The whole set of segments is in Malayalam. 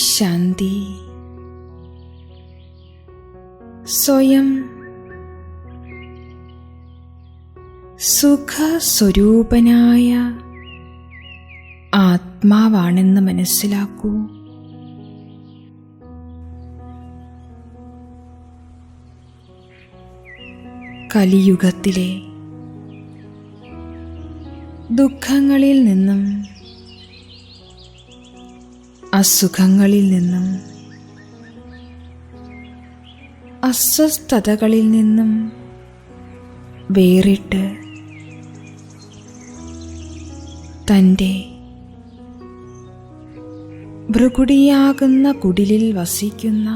ശാന്തി. സ്വയം സുഖസ്വരൂപനായ ആത്മാവാണെന്ന് മനസ്സിലാക്കൂ. കലിയുഗത്തിലെ ദുഃഖങ്ങളിൽ നിന്നും അസുഖങ്ങളിൽ നിന്നും അസ്വസ്ഥതകളിൽ നിന്നും വേറിട്ട് തൻ്റെ ഭൃകുടിയാകുന്ന കുടിലിൽ വസിക്കുന്ന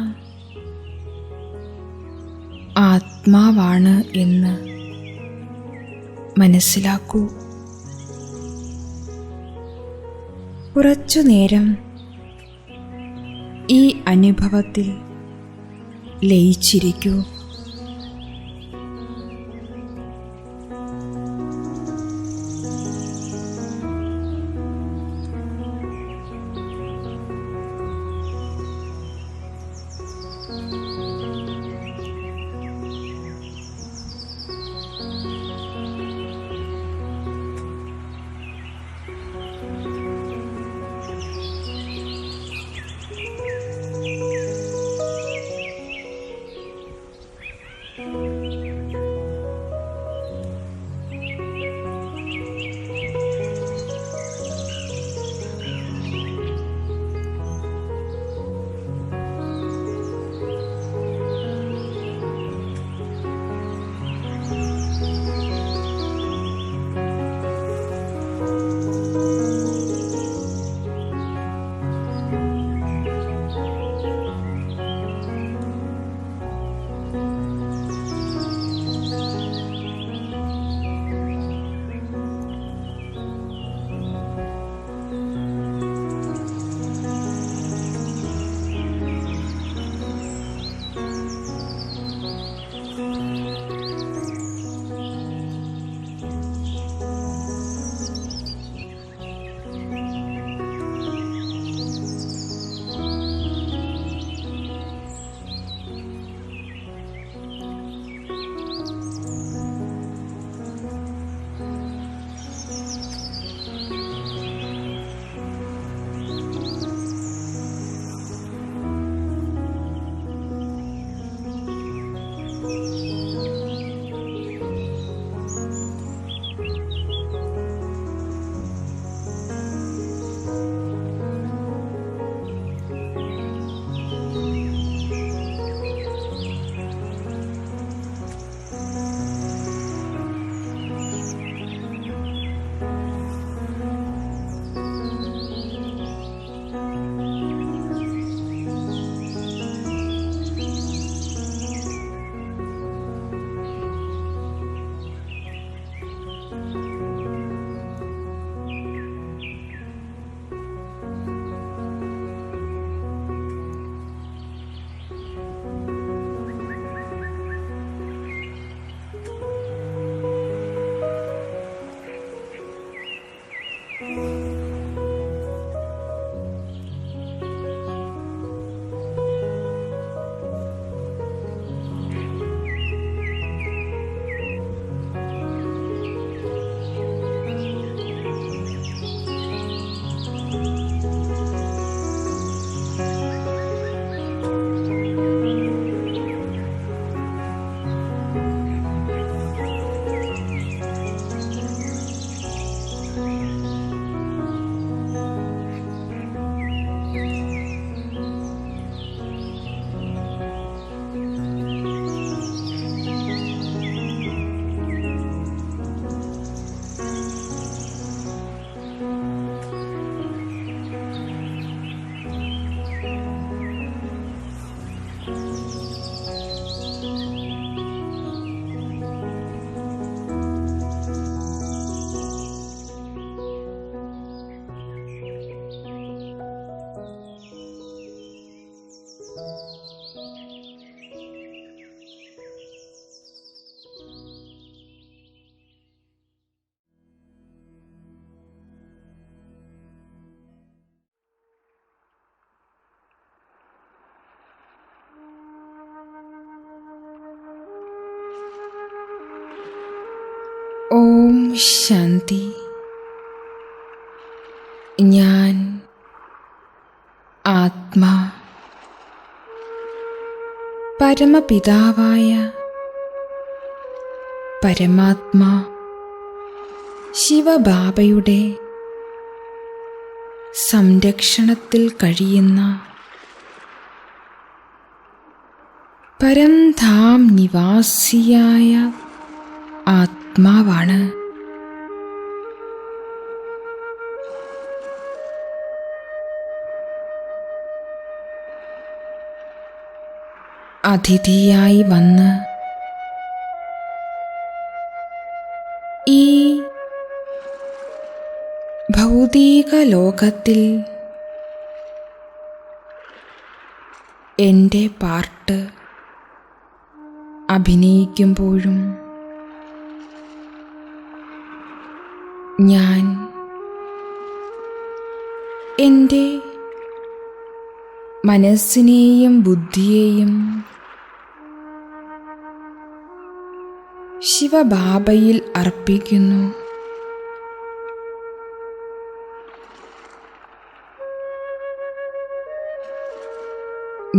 ആത്മാവാണ് എന്ന് മനസ്സിലാക്കൂ. കുറച്ചുനേരം ഈ അനുഭവത്തിൽ ലയിച്ചിരിക്കൂ. ശാന്തി. ഞാൻ ആത്മാ പരമപിതാവായ പരമാത്മാ ശിവബാബയുടെ സംരക്ഷണത്തിൽ കഴിയുന്ന പരംധാം നിവാസിയായ ആത്മാവാണ്. അതിഥിയായി വന്ന് ഈ ഭൗതിക ലോകത്തിൽ എൻ്റെ പാർട്ട് അഭിനയിക്കുമ്പോഴും ഞാൻ എൻ്റെ മനസ്സിനെയും ബുദ്ധിയെയും ശിവബാബയിൽ അർപ്പിക്കുന്നു.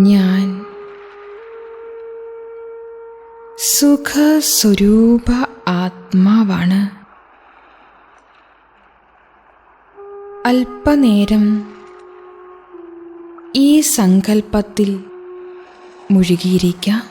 ഞാൻ സുഖസ്വരൂപ ആത്മാവാണ്. അല്പനേരം ഈ സങ്കല്പത്തിൽ മുഴുകിയിരിക്കാം.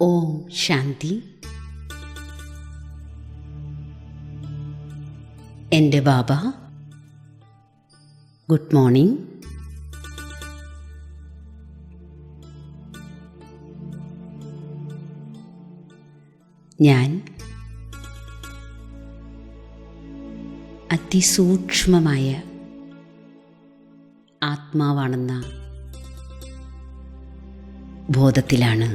ഓം ശാന്തി. എൻ്റെ ബാബ, ഗുഡ് മോർണിംഗ്. ഞാൻ അതിസൂക്ഷ്മമായ ആത്മാവാണെന്ന ബോധത്തിലാണ്.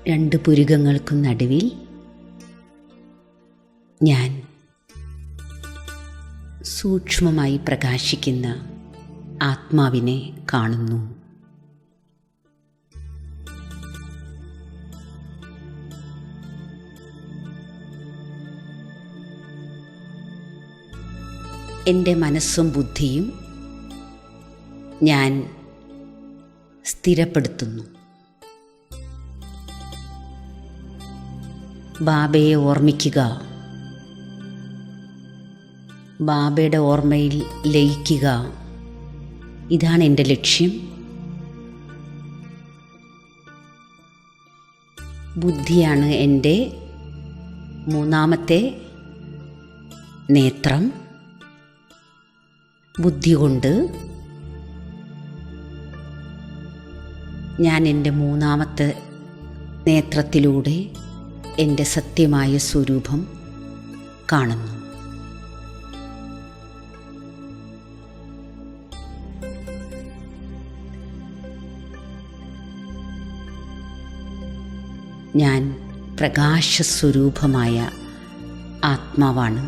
രണ്ട് പുരികങ്ങൾക്കും നടുവിൽ ഞാൻ സൂക്ഷ്മമായി പ്രകാശിക്കുന്ന ആത്മാവിനെ കാണുന്നു. എൻ്റെ മനസ്സും ബുദ്ധിയും ഞാൻ സ്ഥിരപ്പെടുത്തുന്നു. ബാബയെ ഓർമ്മിക്കുക, ബാബയുടെ ഓർമ്മയിൽ ലയിക്കുക, ഇതാണ് എൻ്റെ ലക്ഷ്യം. ബുദ്ധിയാണ് എൻ്റെ മൂന്നാമത്തെ നേത്രം. ബുദ്ധി കൊണ്ട് ഞാൻ എൻ്റെ മൂന്നാമത്തെ നേത്രത്തിലൂടെ എൻ്റെ സത്യമായ സ്വരൂപം കാണുന്നു. ഞാൻ പ്രകാശസ്വരൂപമായ ആത്മാവാണ്.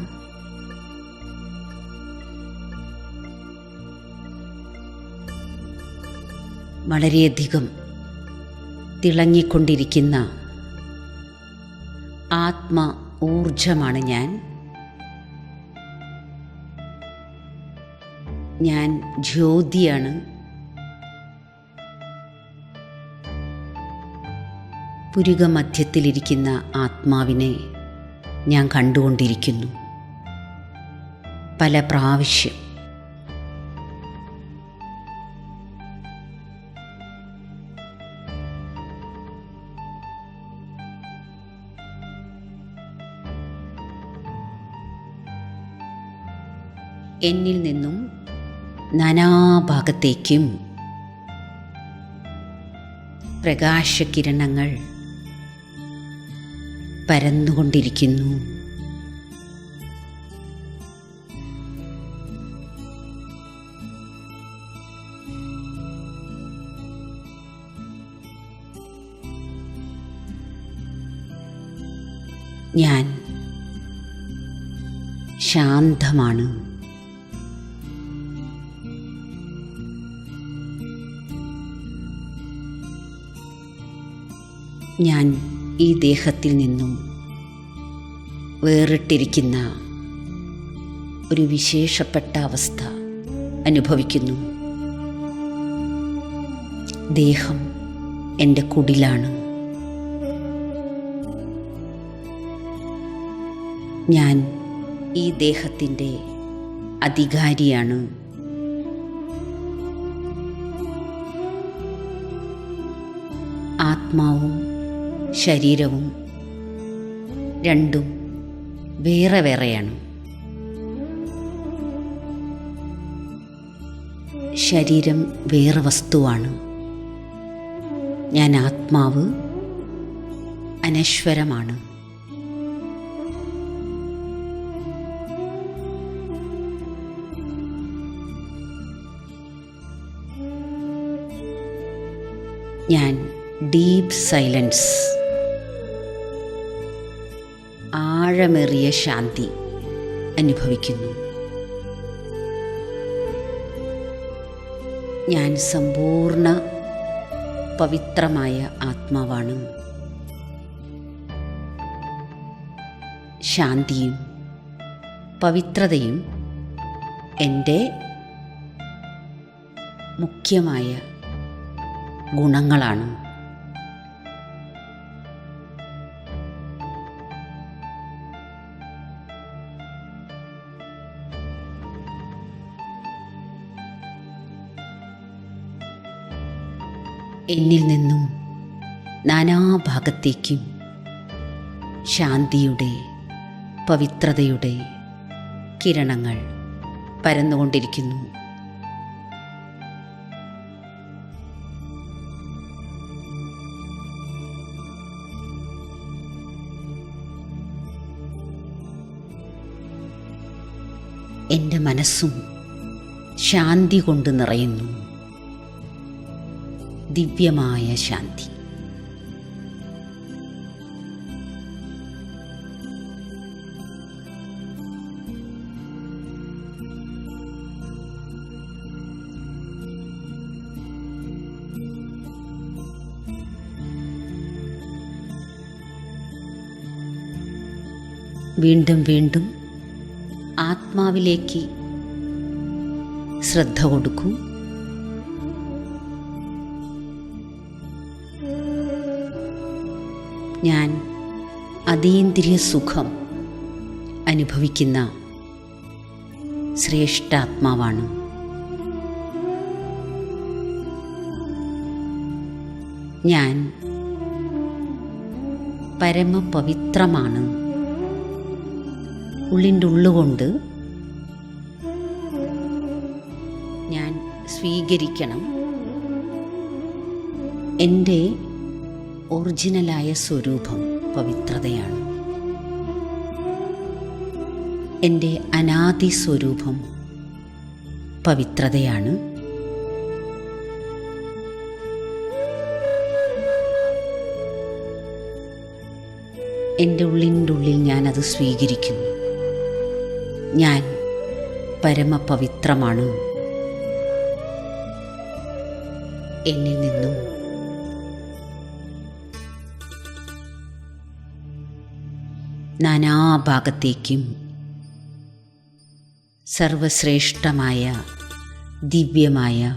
വളരെയധികം തിളങ്ങിക്കൊണ്ടിരിക്കുന്ന ആത്മ ഊർജമാണ് ഞാൻ. ഞാൻ ജ്യോതിയാണ്. പുരിക മധ്യത്തിലിരിക്കുന്ന ആത്മാവിനെ ഞാൻ കണ്ടുകൊണ്ടിരിക്കുന്നു പല പ്രാവശ്യം. എന്നിൽ നിന്നും നാനാഭാഗത്തേക്കും പ്രകാശകിരണങ്ങൾ പരന്നുകൊണ്ടിരിക്കുന്നു. ഞാൻ ശാന്തമാണ്. ഞാൻ ഈ ദേഹത്തിൽ നിന്നും വേറിട്ടിരിക്കുന്ന ഒരു വിശേഷപ്പെട്ട അവസ്ഥ അനുഭവിക്കുന്നു. ദേഹം എൻ്റെ കുടിലാണ്. ഞാൻ ഈ ദേഹത്തിൻ്റെ അധികാരിയാണ്. ആത്മാവും ശരീരവും രണ്ടും വേറെ വേറെയാണ്. ശരീരം വേറെ വസ്തുവാണ്. ഞാൻ ആത്മാവ് അനശ്വരമാണ്. ഞാൻ ഡീപ്പ് സൈലൻസ്, ആഴമേറിയ ശാന്തി അനുഭവിക്കുന്നു. ഞാൻ സമ്പൂർണ്ണ പവിത്രമായ ആത്മാവാണ്. ശാന്തിയും പവിത്രതയും എൻ്റെ മുഖ്യമായ ഗുണങ്ങളാണ്. എന്നിൽ നിന്നും നാനാഭാഗത്തേക്കും ശാന്തിയുടെ, പവിത്രതയുടെ കിരണങ്ങൾ പരന്നുകൊണ്ടിരിക്കുന്നു. എൻ്റെ മനസ്സും ശാന്തി കൊണ്ട് നിറയുന്നു. ദിവ്യമായ ശാന്തി. വീണ്ടും വീണ്ടും ആത്മാവിലേക്ക് ശ്രദ്ധ കൊടുക്കൂ. ഞാൻ അതീന്ദ്രിയ സുഖം അനുഭവിക്കുന്ന ശ്രേഷ്ഠാത്മാവാണ്. ഞാൻ പരമപവിത്രമാണ്. ഉള്ളിൻ്റെ ഉള്ളുകൊണ്ട് ഞാൻ സ്വീകരിക്കണം എൻ്റെ ഒറിജിനലായ സ്വരൂപം പവിത്രതയാണ്. എൻ്റെ അനാദി സ്വരൂപം പവിത്രതയാണ്. എൻ്റെ ഉള്ളിൻ്റെ ഉള്ളിൽ ഞാനത് സ്വീകരിക്കുന്നു. ഞാൻ പരമപവിത്രമാണ്. എന്നിൽ നിന്നും നാനാഭാഗത്തേക്കും സർവശ്രേഷ്ഠമായ ദിവ്യമായ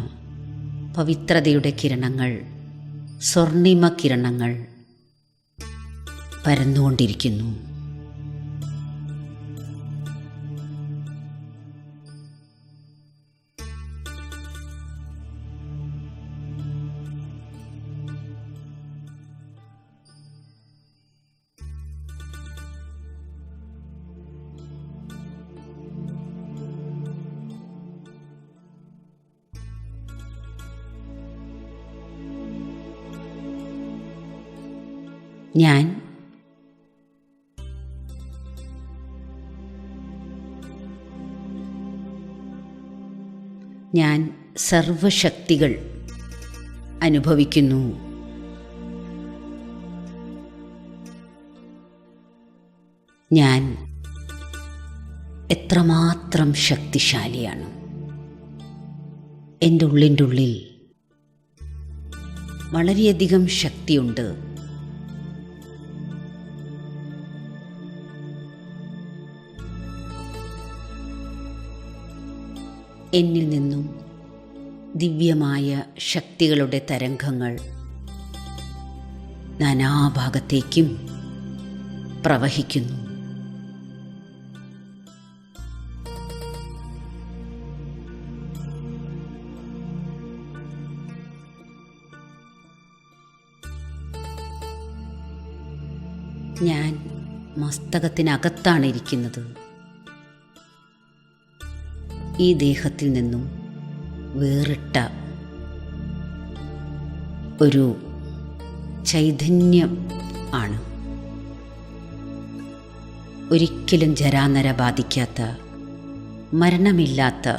പവിത്രതയുടെ കിരണങ്ങൾ, സ്വർണിമ കിരണങ്ങൾ പരന്നുകൊണ്ടിരിക്കുന്നു. ഞാൻ സർവശക്തികൾ അനുഭവിക്കുന്നു. ഞാൻ എത്രമാത്രം ശക്തിശാലിയാണ്. എൻ്റെ ഉള്ളിൻ്റെ ഉള്ളിൽ വളരെയധികം ശക്തിയുണ്ട്. എന്നിൽ നിന്നും ദിവ്യമായ ശക്തികളുടെ തരംഗങ്ങൾ നാനാഭാഗത്തേക്കും പ്രവഹിക്കുന്നു. ഞാൻ മസ്തകത്തിനകത്താണ് ഇരിക്കുന്നത്. ഈ ദേഹത്തിൽ നിന്നും വേറിട്ട ഒരു ചൈതന്യം ആണ്. ഒരിക്കലും ജരാനര ബാധിക്കാത്ത, മരണമില്ലാത്ത,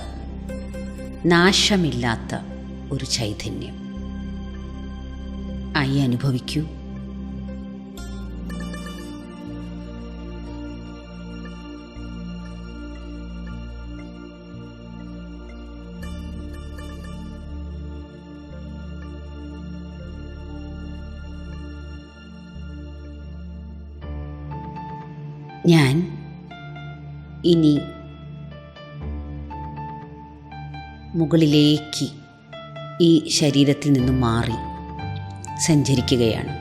നാശമില്ലാത്ത ഒരു ചൈതന്യം ആയി അനുഭവിക്കൂ. ഞാൻ ഇനി മുകളിലേക്ക് ഈ ശരീരത്തിൽ നിന്നും മാറി സഞ്ചരിക്കുകയാണ്.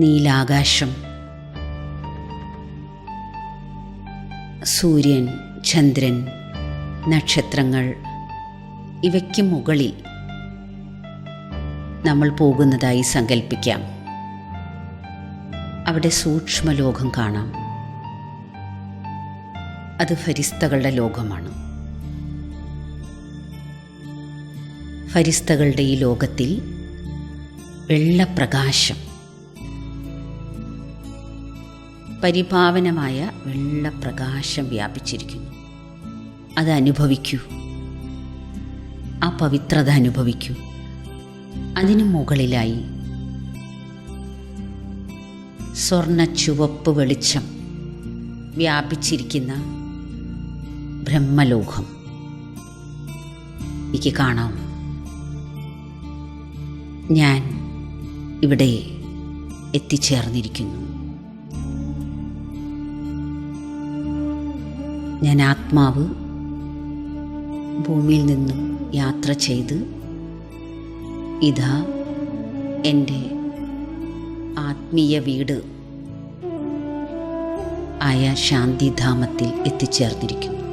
നീലാകാശം, സൂര്യൻ, ചന്ദ്രൻ, നക്ഷത്രങ്ങൾ ഇവയ്ക്ക് മുകളിൽ നമ്മൾ പോകുന്നതായി സങ്കല്പിക്കാം. അവിടെ സൂക്ഷ്മലോകം കാണാം. അത് ഫരിസ്തകളുടെ ലോകമാണ്. ഫരിസ്തകളുടെ ഈ ലോകത്തിൽ വെള്ളപ്രകാശം, പരിപാവനമായ വെള്ളപ്രകാശം വ്യാപിച്ചിരിക്കുന്നു. അത് അനുഭവിക്കൂ, ആ പവിത്രത അനുഭവിക്കൂ. അതിനു മുകളിലായി സ്വർണ്ണ ചുവപ്പ് വെളിച്ചം വ്യാപിച്ചിരിക്കുന്ന ബ്രഹ്മലോകം എനിക്ക് കാണാം. ഞാൻ ഇവിടെ എത്തിച്ചേർന്നിരിക്കുന്നു. ഞാൻ ആത്മാവ് ഭൂമിയിൽ നിന്നും യാത്ര ചെയ്ത് ഇതാ എൻ്റെ ആത്മീയ വീട് ആയ ശാന്തിധാമത്തിൽ എത്തിച്ചേർന്നിരിക്കുന്നു.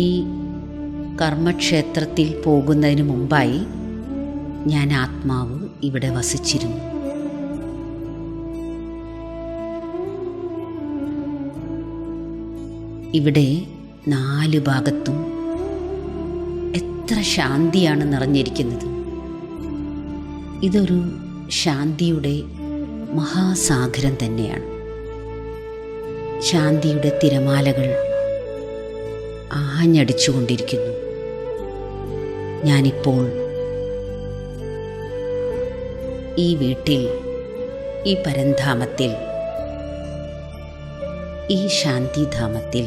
ഈ കർമ്മക്ഷേത്രത്തിൽ പോകുന്നതിന് മുമ്പായി ഞാൻ ആത്മാവ് ഇവിടെ വസിച്ചിരുന്നു. ഇവിടെ 4 ഭാഗത്തും എത്ര ശാന്തിയാണ് നിറഞ്ഞിരിക്കുന്നത്. ഇതൊരു ശാന്തിയുടെ മഹാസാഗരം തന്നെയാണ്. ശാന്തിയുടെ തിരമാലകൾ ആഞ്ഞടിച്ചുകൊണ്ടിരിക്കുന്നു. ഞാനിപ്പോൾ ഈ വീട്ടിൽ, ഈ പരന്ധാമത്തിൽ, ഈ ശാന്തിധാമത്തിൽ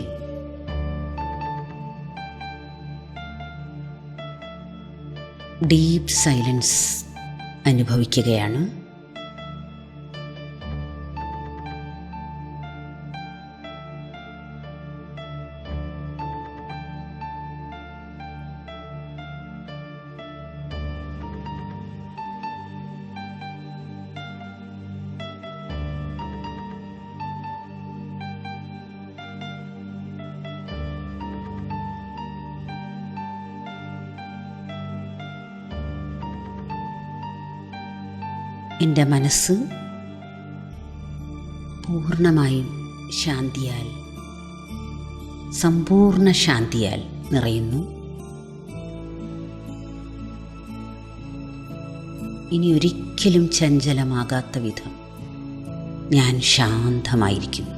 ഡീപ്പ് സൈലൻസ് അനുഭവിക്കുകയാണ്. എൻ്റെ മനസ്സ് പൂർണ്ണമായും ശാന്തിയാൽ, സമ്പൂർണ്ണ ശാന്തിയാൽ നിറയുന്നു. ഇനി ഒരിക്കലും ചഞ്ചലമാകാത്ത വിധം ഞാൻ ശാന്തമായിരിക്കുന്നു.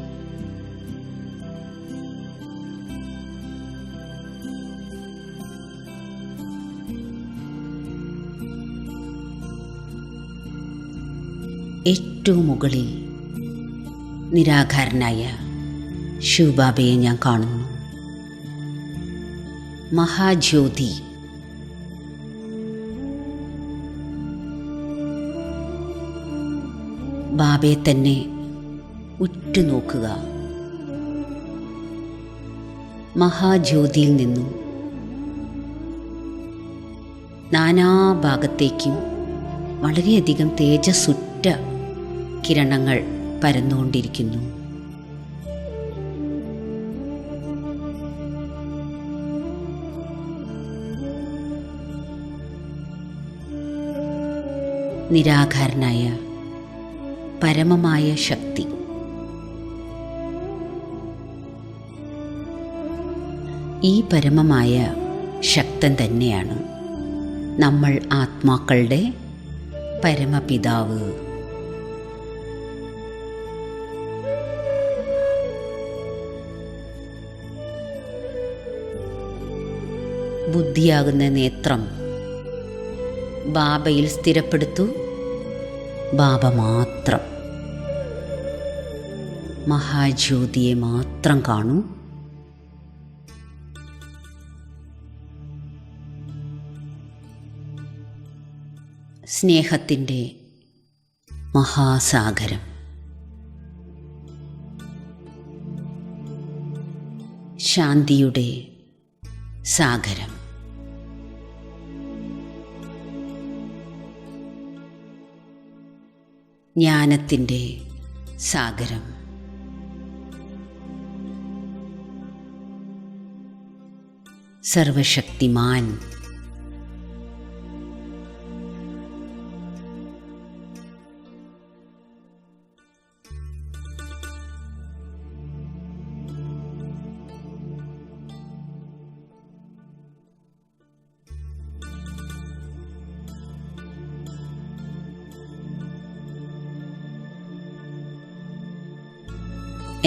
ഏറ്റവും മുകളിൽ നിരാകാരനായ ശിവബാബയെ ഞാൻ കാണുന്നു. മഹാജ്യോതി, ബാബയെ തന്നെ ഉറ്റുനോക്കുക. മഹാജ്യോതിയിൽ നിന്നും നാനാഭാഗത്തേക്കും വളരെയധികം തേജസ്സുറ്റ കിരണങ്ങൾ പരന്നുകൊണ്ടിരിക്കുന്നു. നിരാകാരനായ പരമമായ ശക്തി, ഈ പരമമായ ശക്തൻ തന്നെയാണ് നമ്മൾ ആത്മാക്കളുടെ പരമപിതാവ്. ബുദ്ധിയാകുന്ന നേത്രം ബാബയിൽ സ്ഥിരപ്പെടുത്തു. ബാബ മാത്രം, മഹാജ്യോതിയെ മാത്രം കാണൂ. സ്നേഹത്തിൻ്റെ മഹാസാഗരം, ശാന്തിയുടെ സാഗരം, ജ്ഞാനത്തിൻ്റെ സാഗരം, സർവശക്തിമാൻ.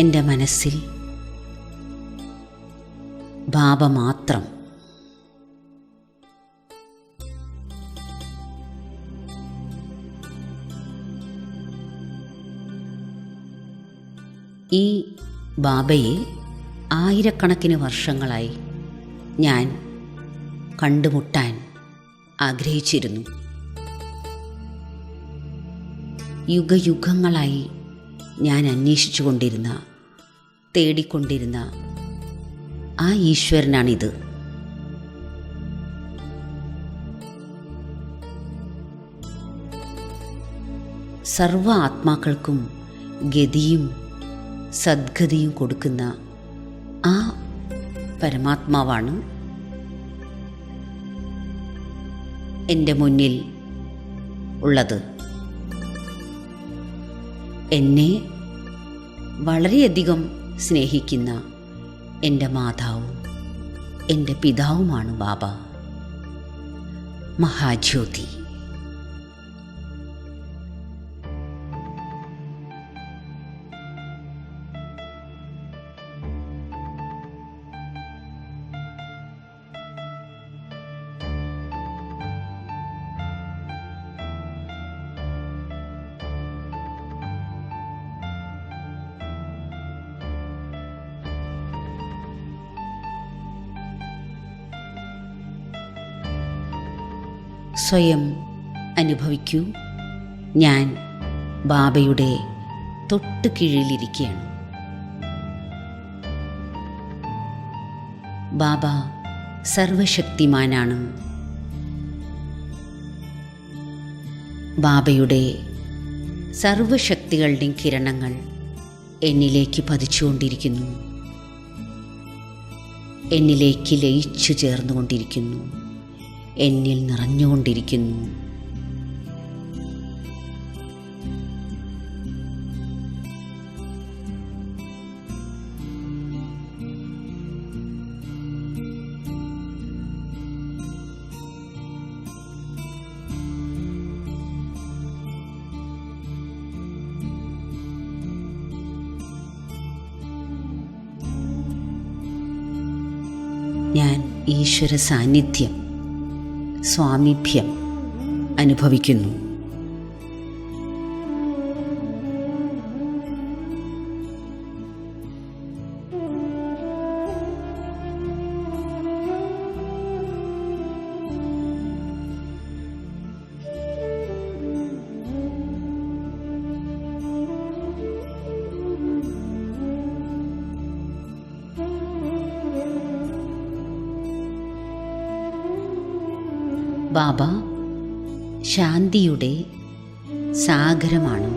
എൻ്റെ മനസ്സിൽ ബാബ മാത്രം. ഈ ബാബയെ ആയിരക്കണക്കിന് വർഷങ്ങളായി ഞാൻ കണ്ടുമുട്ടാൻ ആഗ്രഹിച്ചിരുന്നു. യുഗയുഗങ്ങളായി ഞാൻ അന്വേഷിച്ചു കൊണ്ടിരുന്ന, തേടിക്കൊണ്ടിരുന്ന ആ ഈശ്വരനാണിത്. സർവ ആത്മാക്കൾക്കും ഗതിയും സദ്ഗതിയും കൊടുക്കുന്ന ആ പരമാത്മാവാണ് എൻ്റെ മുന്നിൽ ഉള്ളത്. എന്നെ വളരെയധികം സ്നേഹിക്കുന്ന എൻ്റെ മാതാവും എൻ്റെ പിതാവുമാണ് ബാബ, മഹാജ്യോതി. സ്വയം അനുഭവിക്കൂ. ഞാൻ ബാബയുടെ തൊട്ട് കീഴിലിരിക്കുകയാണ്. ബാബ സർവശക്തിമാനാണ്. ബാബയുടെ സർവശക്തികളുടെയും കിരണങ്ങൾ എന്നിലേക്ക് പതിച്ചുകൊണ്ടിരിക്കുന്നു, എന്നിലേക്ക് ലയിച്ചു ചേർന്നുകൊണ്ടിരിക്കുന്നു, എന്നിൽ നിറഞ്ഞുകൊണ്ടിരിക്കുന്നു. ഞാൻ ഈശ്വര സാന്നിധ്യം, സ്വാമീപ്യം അനുഭവിക്കുന്നു. ബാബ ശാന്തിയുടെ സാഗരമാണ്.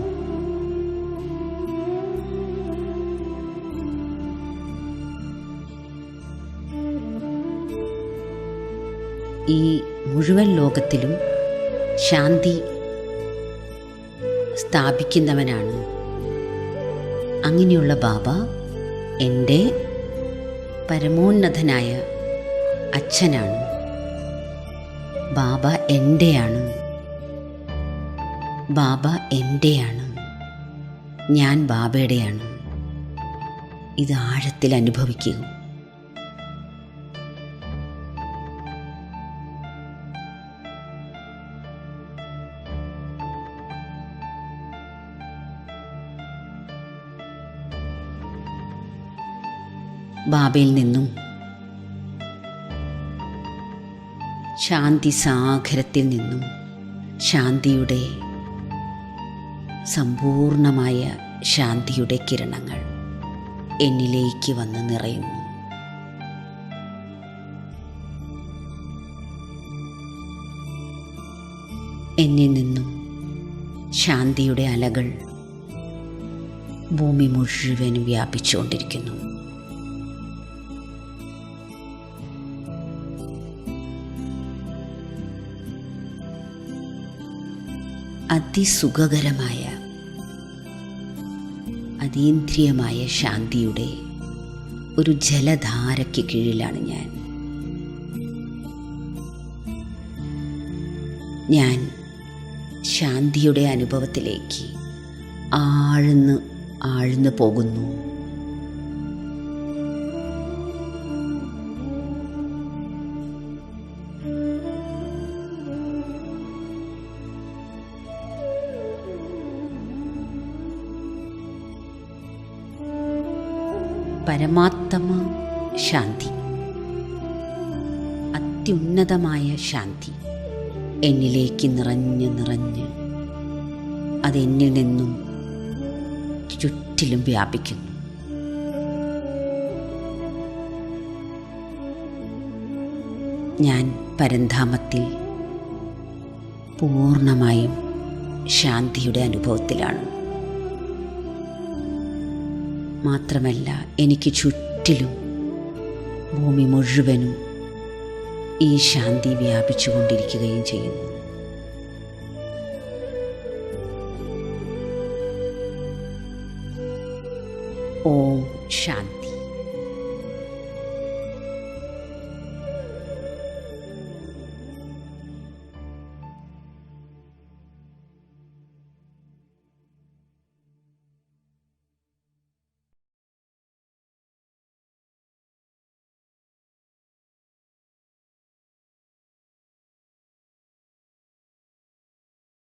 ഈ മുഴുവൻ ലോകത്തിലും ശാന്തി സ്ഥാപിക്കുന്നവനാണ്. അങ്ങനെയുള്ള ബാബ എൻ്റെ പരമോന്നതനായ അച്ഛനാണ്. ബാബ എൻ്റെയാണ്. ബാബ എൻ്റെയാണ്. ഞാൻ ബാബയുടെയാണ്. ഇത് ആഴത്തിൽ അനുഭവിക്കുക. ബാബയിൽ നിന്നും ശാന്തി സാഗരത്തിൽ നിന്നും ശാന്തിയുടെ സമ്പൂർണമായ ശാന്തിയുടെ കിരണങ്ങൾ എന്നിലേക്ക് വന്ന് നിറയുന്നു. എന്നിൽ നിന്നും ശാന്തിയുടെ അലകൾ ഭൂമി മുഴുവനും വ്യാപിച്ചുകൊണ്ടിരിക്കുന്നു. അതിസുഖകരമായ അതീന്ദ്രിയമായ ശാന്തിയുടെ ഒരു ജലധാരയ്ക്ക് കീഴിലാണ് ഞാൻ ശാന്തിയുടെ അനുഭവത്തിലേക്ക് ആഴ്ന്നു പോകുന്നു. പരമാത്മ ശാന്തി, അത്യുന്നതമായ ശാന്തി എന്നിലേക്ക് നിറഞ്ഞ് അതെന്നിൽ നിന്നും ചുറ്റിലും വ്യാപിക്കുന്നു. ഞാൻ പരന്ധാമത്തിൽ പൂർണ്ണമായും ശാന്തിയുടെ അനുഭവത്തിലാണ്. മാത്രമല്ല, എനിക്ക് ചുറ്റിലും ഭൂമി മുഴുവനും ഈ ശാന്തി വ്യാപിച്ചുകൊണ്ടിരിക്കുകയും ചെയ്യുന്നു. ഓം ശാന്തി.